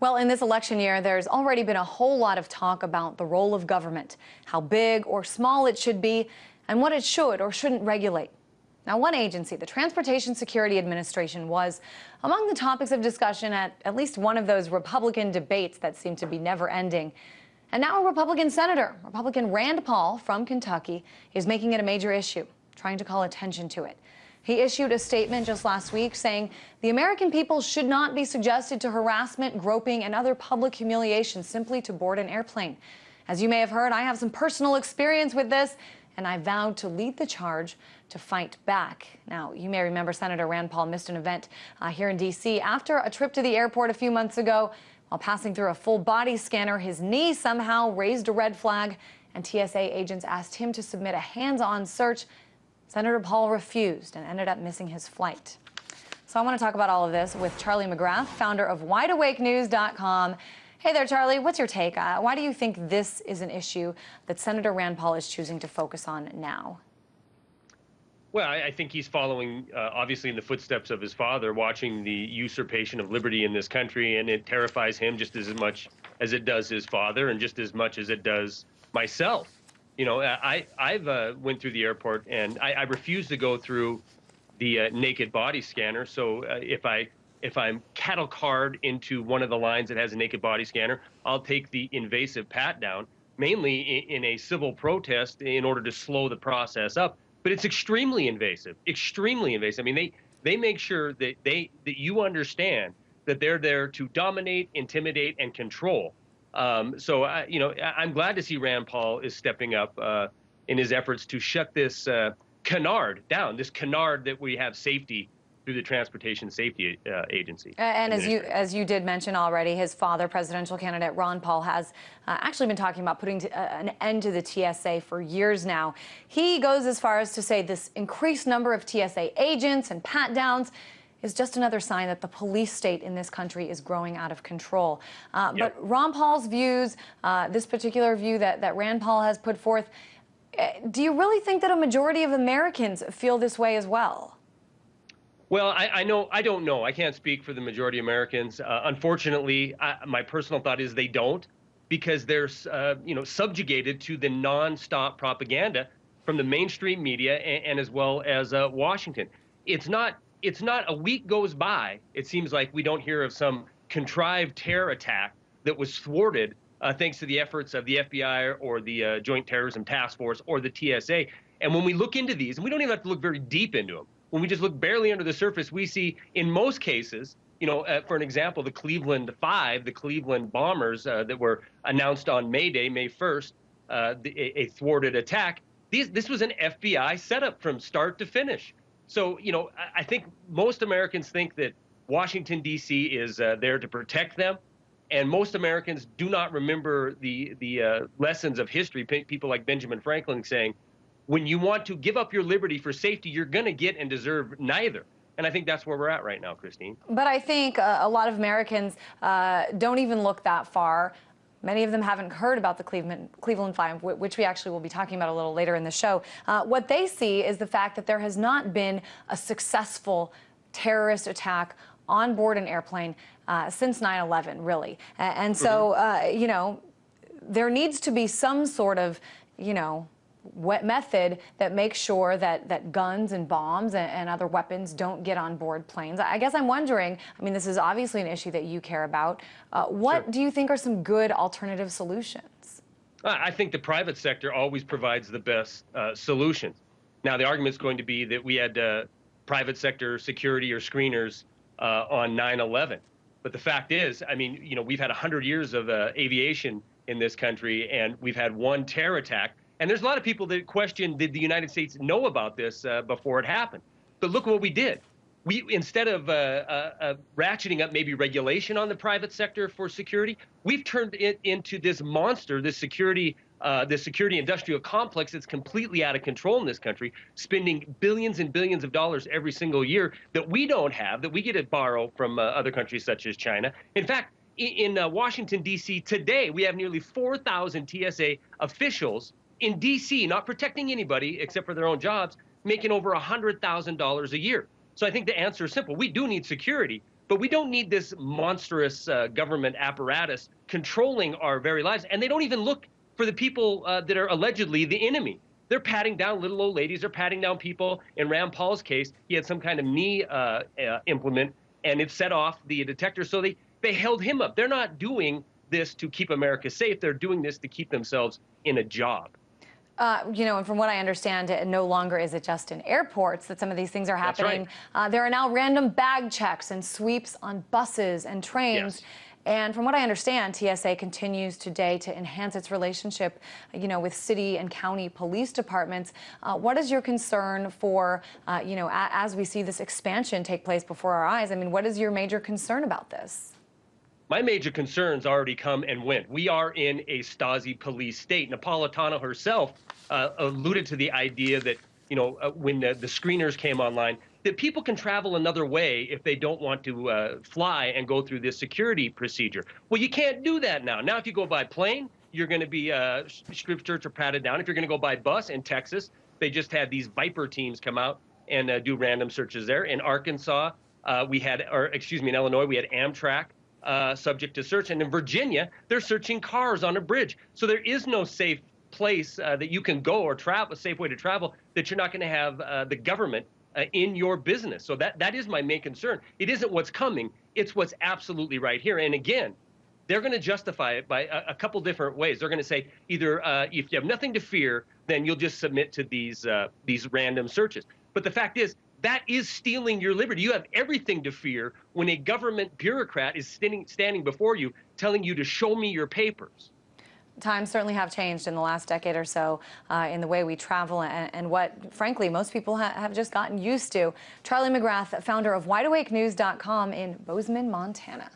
Well, in this election year, there's already been a whole lot of talk about the role of government, how big or small it should be, and what it should or shouldn't regulate. Now, one agency, the Transportation Security Administration, was among the topics of discussion at least one of those Republican debates that seem to be never ending. And now a Republican senator, Republican Rand Paul from Kentucky, is making it a major issue, trying to call attention to it. He issued a statement just last week saying the American people should not be subjected to harassment, groping, and other public humiliation simply to board an airplane. As you may have heard, I have some personal experience with this, and I vowed to lead the charge to fight back. Now, you may remember Senator Rand Paul missed an event here in D.C. after a trip to the airport a few months ago. While passing through a full body scanner, his knee somehow raised a red flag, and TSA agents asked him to submit a hands-on search. Senator Paul refused and ended up missing his flight. So I want to talk about all of this with Charlie McGrath, founder of WideAwakeNews.com. Hey there, Charlie. What's your take? Why do you think this is an issue that Senator Rand Paul is choosing to focus on now? Well, I think he's following, obviously, in the footsteps of his father, watching the usurpation of liberty in this country, and it terrifies him just as much as it does his father and just as much as it does myself. You know, I've went through the airport, and I refuse to go through the naked body scanner. So if I'm cattle card into one of the lines that has a naked body scanner, I'll take the invasive pat down, mainly in a civil protest in order to slow the process up. But it's extremely invasive, extremely invasive. I mean, they make sure that you understand that they're there to dominate, intimidate, and control. So I'm glad to see Rand Paul is stepping up in his efforts to shut this canard down, this canard that we have safety through the Transportation Safety Agency. And as you did mention already, his father, presidential candidate Ron Paul, has actually been talking about putting an end to the TSA for years now. He goes as far as to say this increased number of TSA agents and pat-downs is just another sign that the police state in this country is growing out of control. But Ron Paul's views, this particular view that Rand Paul has put forth, do you really think that a majority of Americans feel this way as well? Well, I don't know. I can't speak for the majority of Americans. Unfortunately, my personal thought is they don't, because they're subjugated to the nonstop propaganda from the mainstream media and as well as Washington. It's not a week goes by, it seems like we don't hear of some contrived terror attack that was thwarted thanks to the efforts of the FBI or the Joint Terrorism Task Force or the TSA. And when we look into these, and we don't even have to look very deep into them, when we just look barely under the surface, we see in most cases, for an example, the Cleveland Five, the Cleveland bombers that were announced on May Day, May 1st, a thwarted attack. This was an FBI setup from start to finish. So, I think most Americans think that Washington, D.C. is there to protect them. And most Americans do not remember the lessons of history. People like Benjamin Franklin saying, when you want to give up your liberty for safety, you're going to get and deserve neither. And I think that's where we're at right now, Christine. But I think a lot of Americans don't even look that far. Many of them haven't heard about the Cleveland Five, which we actually will be talking about a little later in the show. What they see is the fact that there has not been a successful terrorist attack on board an airplane since 9/11, really. And so, there needs to be some sort of, method that makes sure that guns and bombs and other weapons don't get on board planes. I guess I'm wondering, I mean, this is obviously an issue that you care about. What do you think are some good alternative solutions? I think the private sector always provides the best solutions. Now, the argument is going to be that we had private sector security or screeners on 9/11. But the fact is, I mean, we've had 100 years of aviation in this country, and we've had one terror attack. And there's a lot of people that question, did the United States know about this before it happened? But look what we did. We, instead of ratcheting up maybe regulation on the private sector for security, we've turned it into this monster, this security industrial complex that's completely out of control in this country, spending billions and billions of dollars every single year that we don't have, that we get to borrow from other countries such as China. In fact, in Washington, D.C. today, we have nearly 4,000 TSA officials in D.C., not protecting anybody except for their own jobs, making over $100,000 a year. So I think the answer is simple. We do need security, But we don't need this monstrous government apparatus controlling our very lives. And they don't even look for the people that are allegedly the enemy. They're patting down little old ladies. They're patting down people. In Rand Paul's case, he had some kind of knee implement, and it set off the detector. So they held him up. They're not doing this to keep America safe. They're doing this to keep themselves in a job. And from what I understand, no longer is it just in airports that some of these things are happening. That's right. There are now random bag checks and sweeps on buses and trains. Yes. And from what I understand, TSA continues today to enhance its relationship, with city and county police departments. What is your concern for, as we see this expansion take place before our eyes? I mean, what is your major concern about this? My major concerns already come and went. We are in a Stasi police state. Napolitano herself alluded to the idea that, when the screeners came online, that people can travel another way if they don't want to fly and go through this security procedure. Well, you can't do that now. Now, if you go by plane, you're going to be strip searched or patted down. If you're going to go by bus in Texas, they just had these Viper teams come out and do random searches there. In Arkansas, in Illinois, we had Amtrak subject to search. And in Virginia, they're searching cars on a bridge. So there is no safe place that you can go or travel, a safe way to travel, that you're not going to have the government in your business. So that is my main concern. It isn't what's coming. It's what's absolutely right here. And again, they're going to justify it by a couple different ways. They're going to say either if you have nothing to fear, then you'll just submit to these random searches. But the fact is, that is stealing your liberty. You have everything to fear when a government bureaucrat is standing before you telling you to show me your papers. Times certainly have changed in the last decade or so in the way we travel and what, frankly, most people have just gotten used to. Charlie McGrath, founder of WideAwakeNews.com in Bozeman, Montana.